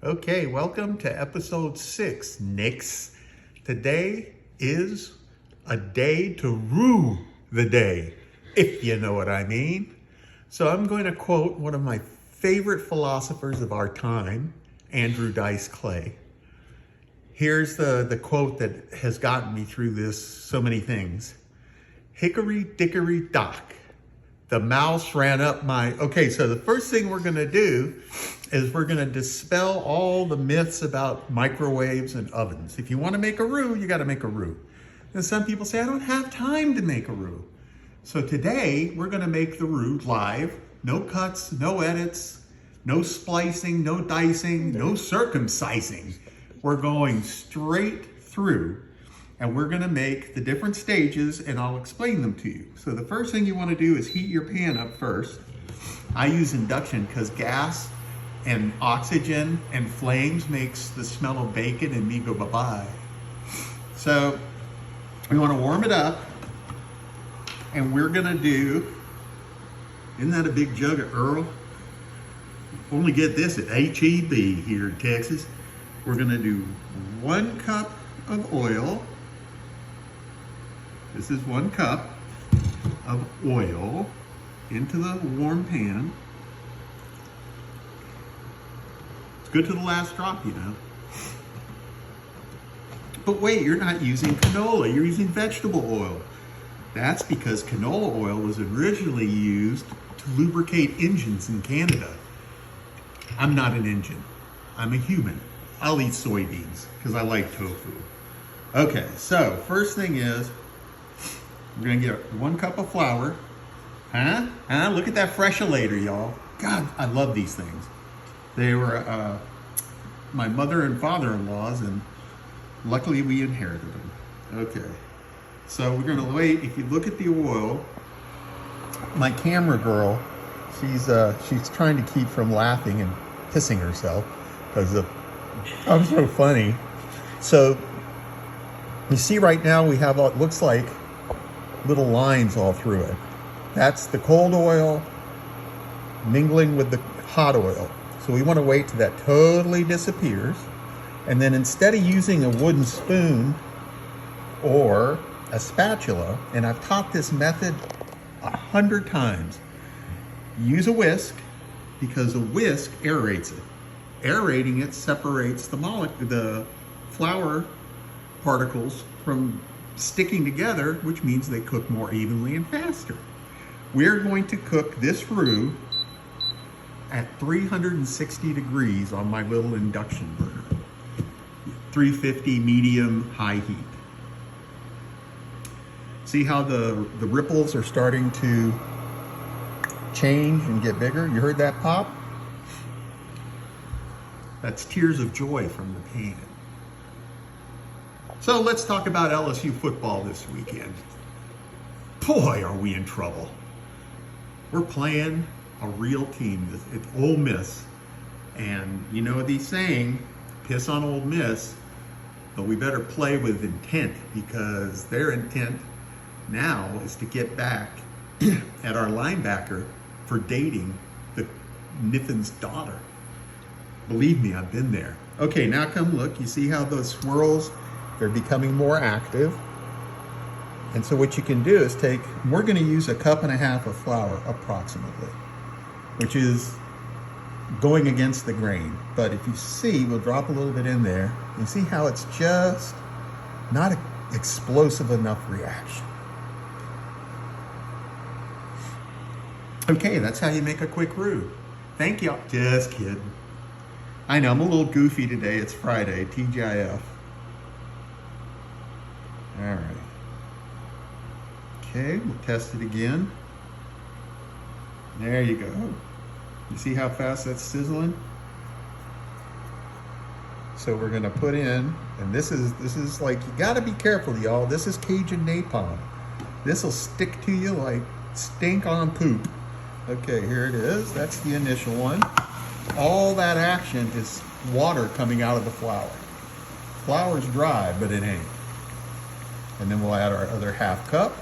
Okay, welcome to episode 6, Nicks. Today is a day to rue the day, if you know what I mean. So I'm going to quote one of my favorite philosophers of our time, Andrew Dice Clay. Here's the quote that has gotten me through this so many things. Hickory dickory dock, the mouse ran up my... Okay, so the first thing we're gonna do is we're gonna dispel all the myths about microwaves and ovens. If you wanna make a roux, you gotta make a roux. And some people say, I don't have time to make a roux. So today, we're gonna make the roux live. No cuts, no edits, no splicing, no dicing, no circumcising. We're going straight through, and we're gonna make the different stages, and I'll explain them to you. So the first thing you wanna do is heat your pan up first. I use induction because gas and oxygen and flames makes the smell of bacon and me go bye-bye. So we wanna warm it up, and we're gonna do, isn't that a big jug of Earl? Only get this at H-E-B here in Texas. We're gonna do 1 cup of oil. This is 1 cup of oil into the warm pan. It's good to the last drop, you know. But wait, you're not using canola, you're using vegetable oil. That's because canola oil was originally used to lubricate engines in Canada. I'm not an engine, I'm a human. I'll eat soybeans because I like tofu. Okay, so first thing is, we're gonna get 1 cup of flour. Look at that fresholator, y'all. God, I love these things. They were my mother and father-in-law's, and luckily we inherited them. Okay, so we're gonna wait. If you look at the oil, my camera girl, she's trying to keep from laughing and pissing herself because I'm so funny. So you see right now we have what looks like little lines all through it. That's the cold oil mingling with the hot oil. So we want to wait till that totally disappears. And then instead of using a wooden spoon or a spatula, and I've taught this method 100 times, use a whisk because a whisk aerates it. Aerating it separates the flour particles from sticking together, which means they cook more evenly and faster. We're going to cook this roux at 360 degrees on my little induction burner. 350 medium high heat. See how the ripples are starting to change and get bigger? You heard that pop? That's tears of joy from the pan. So let's talk about LSU football this weekend. Boy, are we in trouble. We're playing a real team. It's Ole Miss. And you know the saying, piss on Ole Miss, but we better play with intent because their intent now is to get back at our linebacker for dating the Niffin's daughter. Believe me, I've been there. Okay, now come look. You see how those swirls, they're becoming more active. And so what you can do is we're gonna use 1.5 cups of flour approximately, which is going against the grain. But if you see, we'll drop a little bit in there. You see how it's just not an explosive enough reaction. Okay, that's how you make a quick roux. Thank y'all. Just kidding. I know, I'm a little goofy today. It's Friday, TGIF. All right. Okay, we'll test it again. There you go. You see how fast that's sizzling? So we're gonna put in, and this is like, you gotta be careful, y'all. This is Cajun napalm. This will stick to you like stink on poop. Okay, here it is. That's the initial one. All that action is water coming out of the flour. Flour's dry, but it ain't. And then we'll add our other 1/2 cup,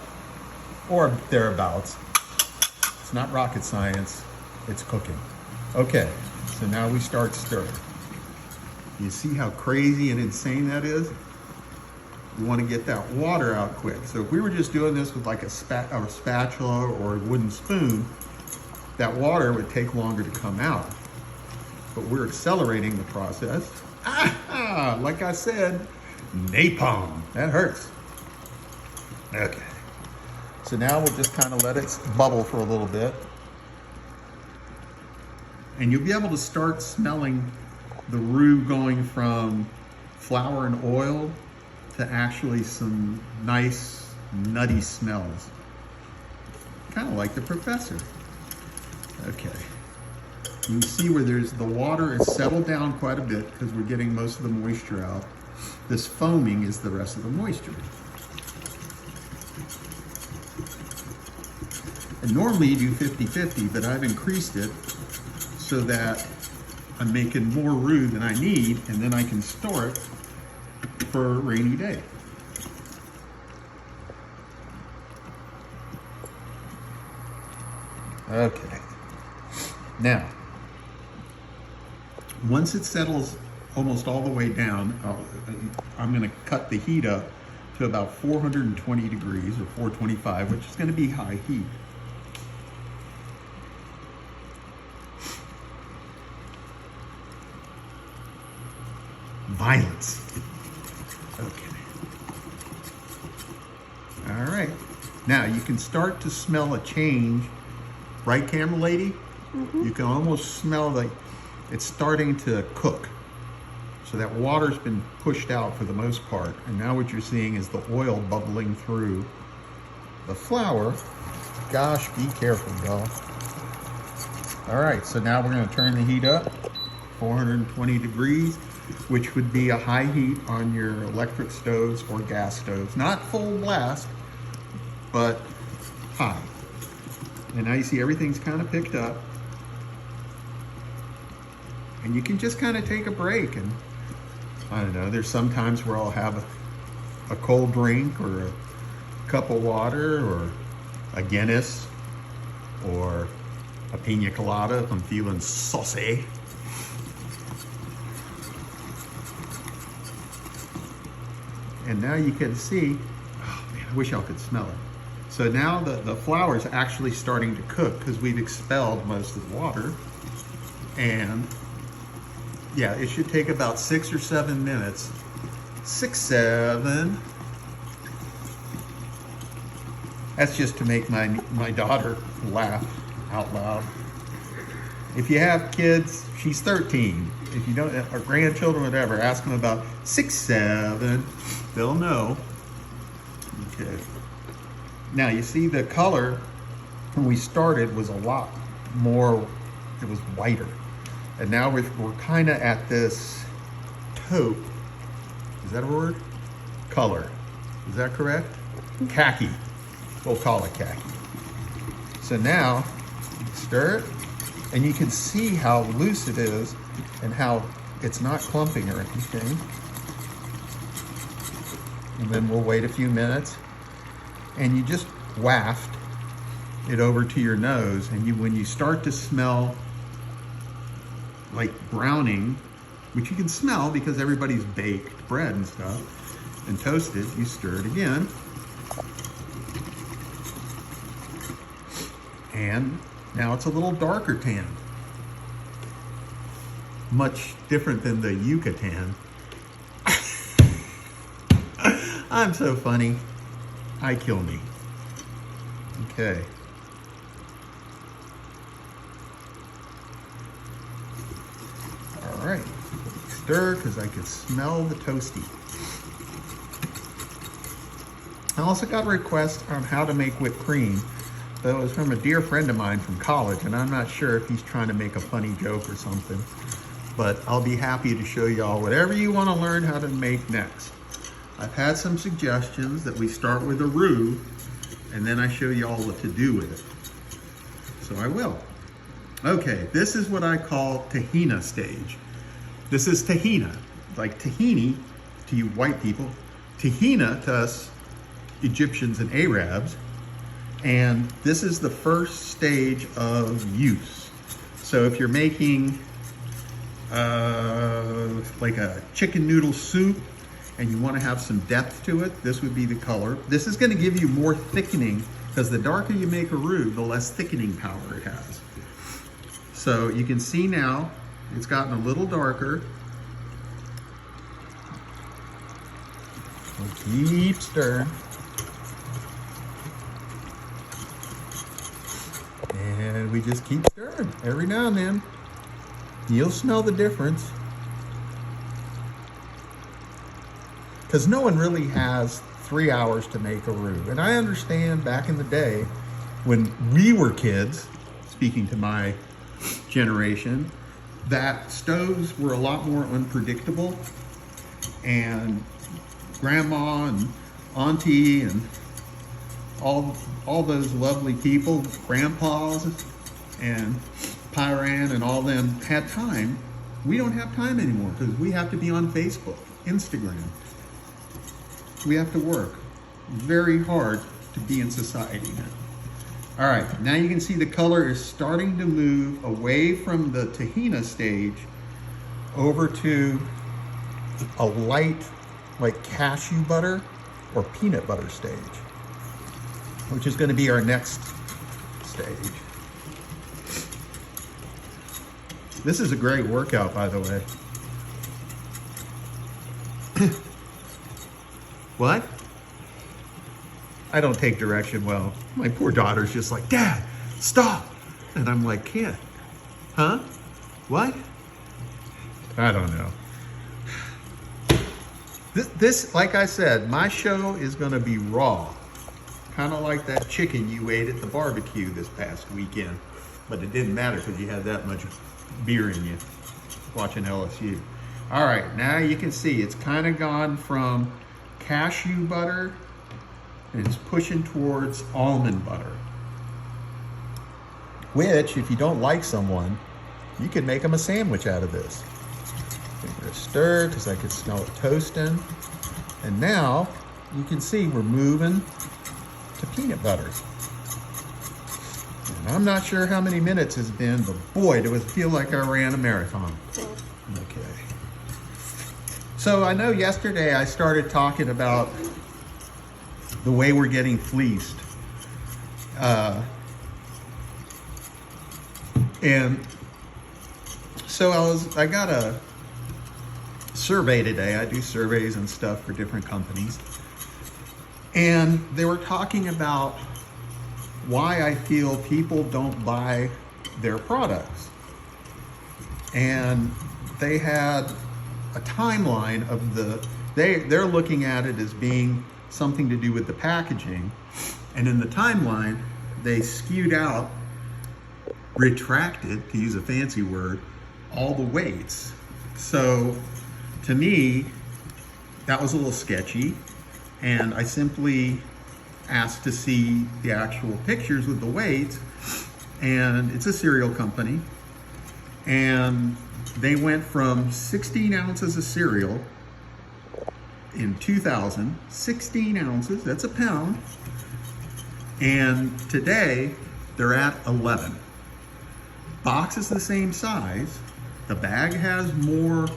or thereabouts. It's not rocket science, it's cooking. Okay, so now we start stirring. You see how crazy and insane that is? You want to get that water out quick. So if we were just doing this with like a spatula or a wooden spoon, that water would take longer to come out. But we're accelerating the process. Ah, like I said, napalm. That hurts. Okay. So now we'll just kind of let it bubble for a little bit. And you'll be able to start smelling the roux going from flour and oil to actually some nice nutty smells. Kind of like the professor. Okay. You can see where the water is settled down quite a bit because we're getting most of the moisture out. This foaming is the rest of the moisture. And normally you do 50-50, but I've increased it so that I'm making more roux than I need, and then I can store it for a rainy day. Okay. Now, once it settles almost all the way down, I'm going to cut the heat up to about 420 degrees or 425, which is going to be high heat. Violence. Okay. All right. Now you can start to smell a change. Right, camera lady? You can almost smell like it's starting to cook. So that water's been pushed out for the most part. And now what you're seeing is the oil bubbling through the flour. Gosh, be careful, y'all. All right, so now we're going to turn the heat up, 420 degrees, which would be a high heat on your electric stoves or gas stoves. Not full blast, but high. And now you see everything's kind of picked up. And you can just kind of take a break. And I don't know, there's some times where I'll have a cold drink or a cup of water or a Guinness or a pina colada if I'm feeling saucy. And now you can see, oh man, I wish y'all could smell it. So now the flour is actually starting to cook because we've expelled most of the water. And yeah, it should take about 6 or 7 minutes. 6, 7. That's just to make my daughter laugh out loud. If you have kids, she's 13. If you don't, or grandchildren, whatever, ask them about 6, 7. They'll know. Okay. Now you see the color when we started was a lot more, it was whiter. And now we're kind of at this taupe, is that a word? Color, is that correct? Khaki, we'll call it khaki. So now, stir it, and you can see how loose it is and how it's not clumping or anything. And then we'll wait a few minutes, and you just waft it over to your nose, and when you start to smell like browning, which you can smell because everybody's baked bread and stuff and toasted, you stir it again. And now it's a little darker tan. Much different than the Yucatan. I'm so funny. I kill me. Okay. All right. Stir because I can smell the toasty. I also got a request on how to make whipped cream. That was from a dear friend of mine from college, and I'm not sure if he's trying to make a funny joke or something. But I'll be happy to show y'all whatever you want to learn how to make next. I've had some suggestions that we start with a roux, and then I show y'all what to do with it. So I will. Okay, this is what I call tahina stage. This is tahina, like tahini to you white people, tahina to us Egyptians and Arabs, and this is the first stage of use. So if you're making like a chicken noodle soup and you want to have some depth to it, this would be the color. This is going to give you more thickening because the darker you make a roux, the less thickening power it has. So you can see now it's gotten a little darker. We'll keep stirring. And we just keep stirring every now and then. You'll smell the difference. Because no one really has 3 hours to make a roux. And I understand back in the day when we were kids, speaking to my generation, that stoves were a lot more unpredictable. And grandma and auntie and all those lovely people, grandpas and Pyran and all them had time. We don't have time anymore because we have to be on Facebook, Instagram. We have to work very hard to be in society now. All right, now you can see the color is starting to move away from the tahina stage over to a light, like cashew butter or peanut butter stage, which is going to be our next stage. This is a great workout, by the way. What? I don't take direction well. My poor daughter's just like, Dad, stop. And I'm like, kid, huh? What? I don't know. This, like I said, my show is gonna be raw. Kind of like that chicken you ate at the barbecue this past weekend. But it didn't matter because you had that much beer in you watching LSU. All right, now you can see it's kind of gone from cashew butter and it's pushing towards almond butter. Which, if you don't like someone, you could make them a sandwich out of this. I'm gonna stir because I could smell it toasting. And now you can see we're moving to peanut butter. And I'm not sure how many minutes it's been, but boy, do it feel like I ran a marathon. Okay. So I know yesterday I started talking about the way we're getting fleeced. And so I got a survey today. I do surveys and stuff for different companies. And they were talking about why I feel people don't buy their products. And they had a timeline of they're looking at it as being something to do with the packaging. And in the timeline, they skewed out, retracted, to use a fancy word, all the weights. So to me, that was a little sketchy. And I simply asked to see the actual pictures with the weights. And it's a cereal company. And they went from 16 ounces of cereal in 2000, 16 ounces, that's a pound. And today they're at 11. Box is the same size. The bag has more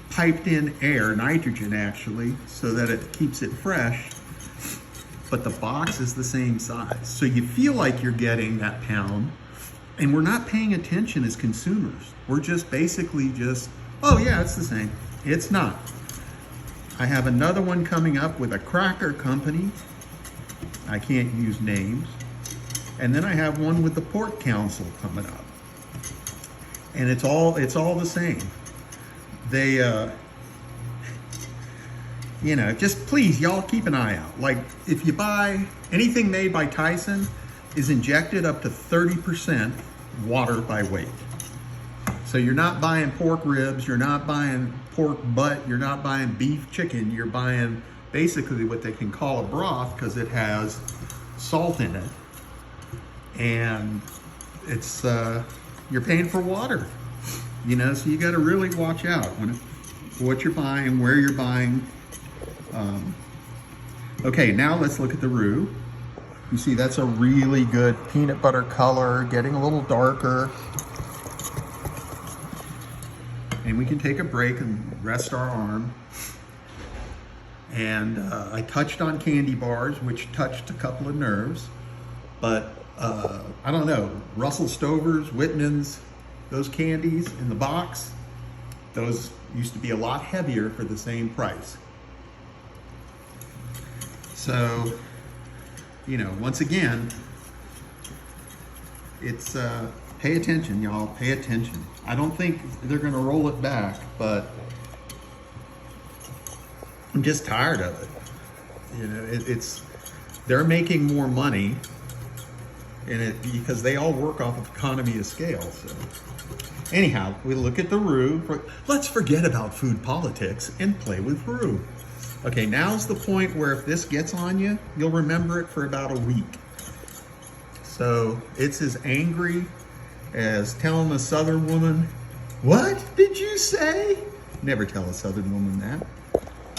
piped in air, nitrogen actually, so that it keeps it fresh. But the box is the same size. So you feel like you're getting that pound, and we're not paying attention as consumers. We're just basically just, oh yeah, it's the same. It's not. I have another one coming up with a cracker company. I can't use names. And then I have one with the Pork Council coming up. And it's all the same. They, you know, just please, y'all keep an eye out. Like, if you buy anything made by Tyson, is injected up to 30% water by weight. So you're not buying pork ribs, you're not buying pork butt, you're not buying beef chicken, you're buying basically what they can call a broth because it has salt in it. And it's, you're paying for water, you know, so you got to really watch out what you're buying, where you're buying. Okay, now let's look at the roux. You see that's a really good peanut butter color, getting a little darker. and we can take a break and rest our arm. And I touched on candy bars, which touched a couple of nerves, but I don't know, Russell Stover's, Whitman's, those candies in the box, those used to be a lot heavier for the same price. So, you know, once again, it's pay attention, y'all, pay attention. I don't think they're gonna roll it back, but I'm just tired of it. You know, they're making more money in it because they all work off of economy of scale. So anyhow, we look at the Roux. Let's forget about food politics and play with Roux. Okay, now's the point where if this gets on you, you'll remember it for about a week. So it's as angry as telling a Southern woman, "What did you say?" Never tell a Southern woman that.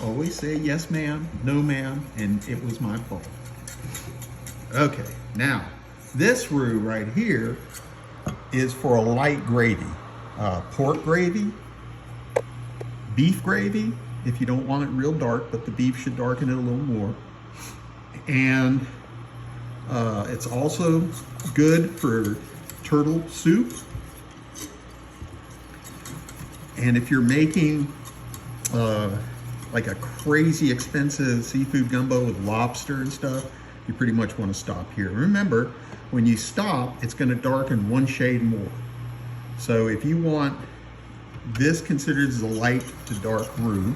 Always say, "Yes, ma'am," "No, ma'am," and "It was my fault." Okay, now this Roux right here is for a light gravy. Pork gravy, beef gravy, if you don't want it real dark, but the beef should darken it a little more. And it's also good for turtle soup. And if you're making like a crazy expensive seafood gumbo with lobster and stuff, you pretty much want to stop here. Remember, when you stop, it's going to darken one shade more. So if you want this considered as a light to dark Roux,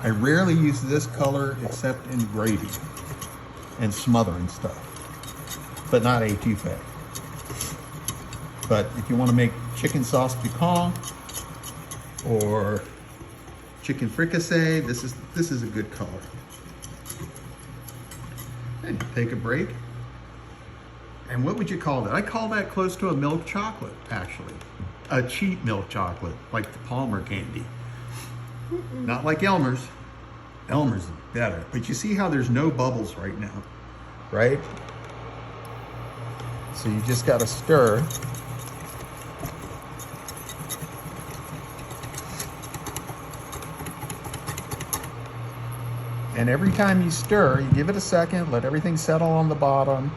I rarely use this color except in gravy and smothering stuff, but not étouffée. But if you want to make chicken sauce piquant or chicken fricassee, this is a good color. And take a break. And what would you call that? I call that close to a milk chocolate, actually. A cheap milk chocolate, like the Palmer candy. Not like Elmer's. Elmer's is better. But you see how there's no bubbles right now, right? So you just got to stir. And every time you stir, you give it a second, let everything settle on the bottom,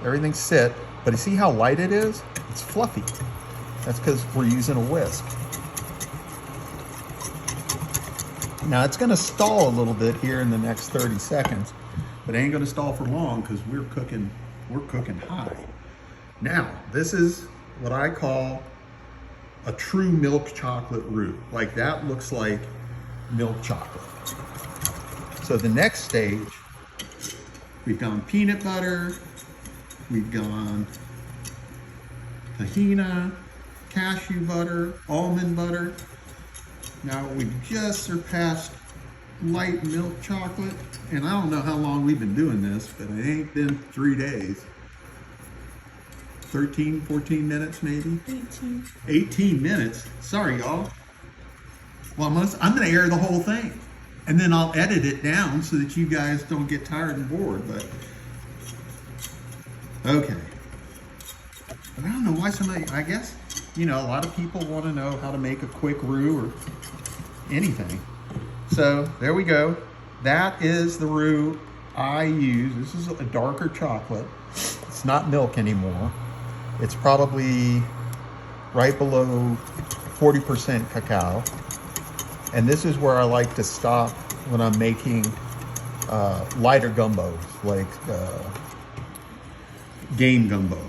everything sit. But you see how light it is? It's fluffy. That's because we're using a whisk. Now it's gonna stall a little bit here in the next 30 seconds, but it ain't gonna stall for long because we're cooking high. Now, this is what I call a true milk chocolate Roux. Like that looks like milk chocolate. So the next stage, we've gone peanut butter, we've gone tahina, cashew butter, almond butter. Now we've just surpassed light milk chocolate, and I don't know how long we've been doing this, but it ain't been 3 days. 13, 14 minutes maybe? 18. 18 minutes? Sorry, y'all. Well, I'm gonna air the whole thing. And then I'll edit it down so that you guys don't get tired and bored, but okay. But I don't know why somebody, I guess, you know, a lot of people want to know how to make a quick Roux or anything. So there we go. That is the Roux I use. This is a darker chocolate. It's not milk anymore. It's probably right below 40% cacao. And this is where I like to stop when I'm making lighter gumbos, like game gumbo.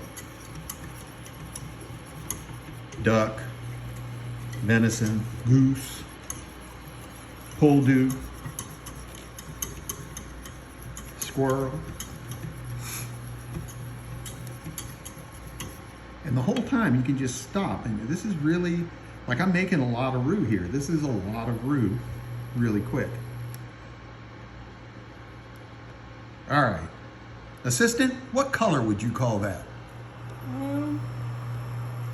Duck, venison, goose, pouldu, squirrel. And the whole time you can just stop. And this is really, like I'm making a lot of Roux here. This is a lot of Roux really quick. All right. Assistant, what color would you call that?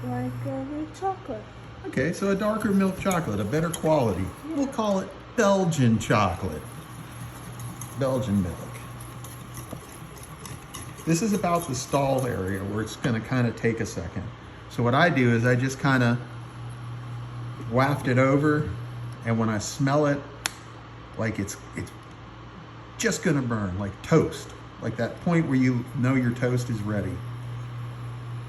Like a milk chocolate. Okay, so a darker milk chocolate, a better quality. We'll call it Belgian chocolate. Belgian milk. This is about the stall area where it's gonna kind of take a second. So what I do is I just kind of waft it over, and when I smell it, like it's just gonna burn, like toast, like that point where you know your toast is ready.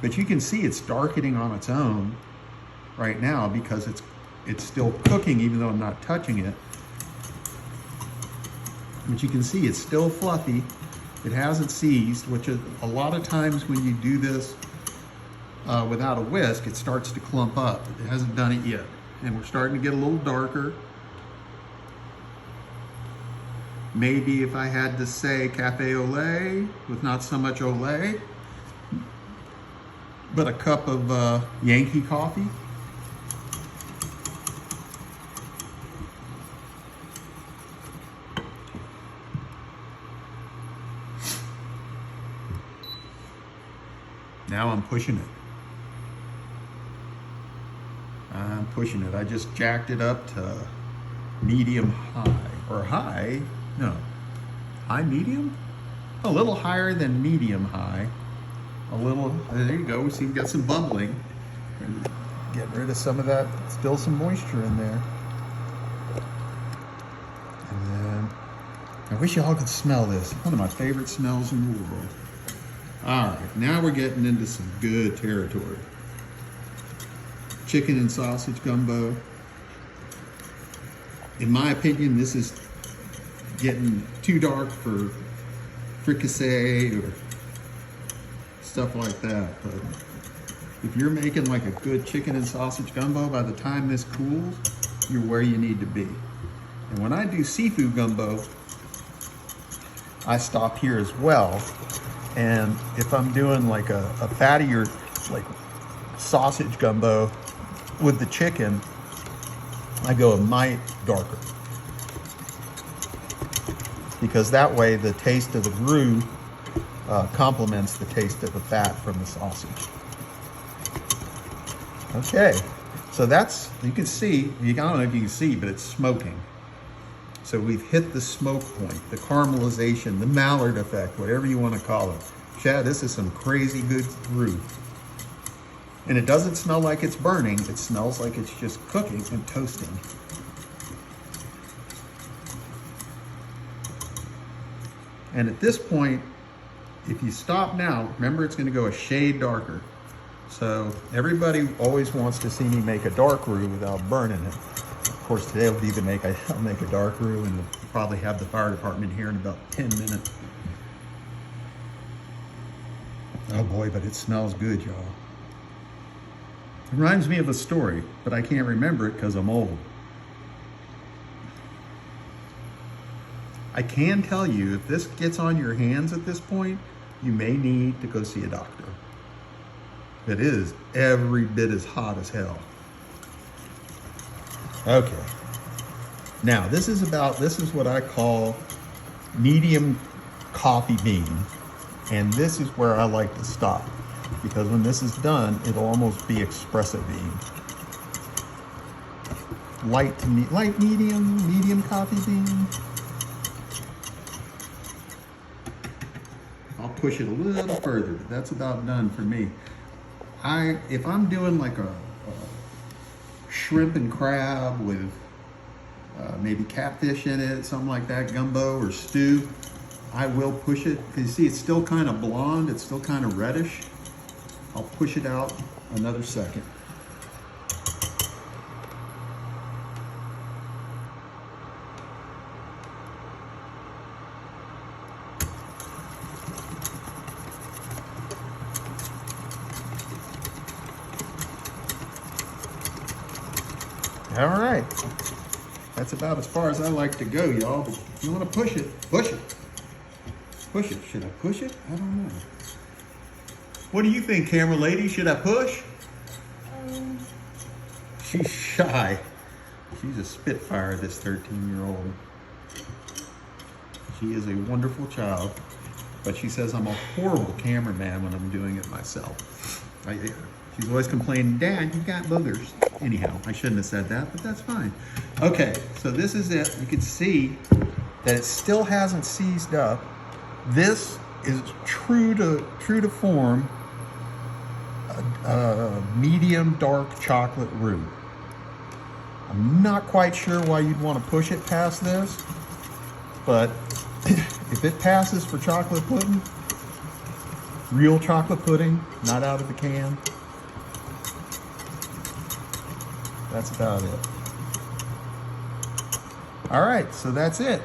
But you can see it's darkening on its own right now because it's still cooking even though I'm not touching it. But you can see it's still fluffy. It hasn't seized, which is a lot of times when you do this without a whisk, it starts to clump up. It hasn't done it yet. And we're starting to get a little darker. Maybe if I had to say cafe au lait with not so much au lait, but a cup of Yankee coffee. Now I'm pushing it. I'm pushing it. I just jacked it up to medium high, or high, no, high medium? A little higher than medium high. A little, there you go, see, we got some bubbling. Get rid of some of that, still some moisture in there. And then, I wish y'all could smell this. One of my favorite smells in the world. All right, now we're getting into some good territory. Chicken and sausage gumbo. In my opinion, this is getting too dark for fricassee or stuff like that. But if you're making like a good chicken and sausage gumbo, by the time this cools, you're where you need to be. And when I do seafood gumbo, I stop here as well. And if I'm doing like a fattier, like sausage gumbo with the chicken, I go a mite darker. Because that way the taste of the roux complements the taste of the fat from the sausage. Okay, so that's, you can see, I don't know if you can see, but it's smoking. So we've hit the smoke point, the caramelization, the Maillard effect, whatever you want to call it. Chad, this is some crazy good roux. And it doesn't smell like it's burning, it smells like it's just cooking and toasting. And at this point, if you stop now, remember it's going to go a shade darker. So everybody always wants to see me make a dark roux without burning it. Of course, today will be I'll make a dark roux, and we'll probably have the fire department here in about 10 minutes. Oh boy, but it smells good, y'all. It reminds me of a story, but I can't remember it because I'm old. I can tell you, if this gets on your hands at this point, you may need to go see a doctor. It is every bit as hot as hell. Okay. Now, this is what I call medium coffee bean. And this is where I like to stop. Because when this is done, it'll almost be espresso bean. Light medium coffee bean. I'll push it a little further, but that's about done for me. If I'm doing like a shrimp and crab with maybe catfish in it, something like that, gumbo or stew, I will push it. Because you see, it's still kind of blonde, it's still kind of reddish. I'll push it out another second. All right, that's about as far as I like to go, y'all. But if you want to push it, push it. Push it. Should I push it? I don't know. What do you think, camera lady? Should I push? She's shy. She's a spitfire, this 13-year-old. She is a wonderful child, but she says I'm a horrible cameraman when I'm doing it myself. She's always complaining, Dad, you've got boogers. Anyhow, I shouldn't have said that, but that's fine. Okay, so this is it. You can see that it still hasn't seized up. This is true to form medium dark chocolate roux. I'm not quite sure why you'd want to push it past this, but if it passes for chocolate pudding, real chocolate pudding, not out of the can, that's about it. All right, so that's it.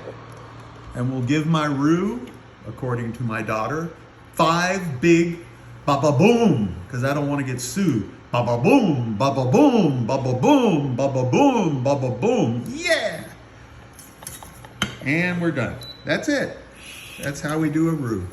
And we'll give my roux, according to my daughter, 5 big baba boom, because I don't want to get sued. Baba boom, baba boom, baba boom, baba boom, baba boom. Yeah! And we're done. That's it. That's how we do a roux.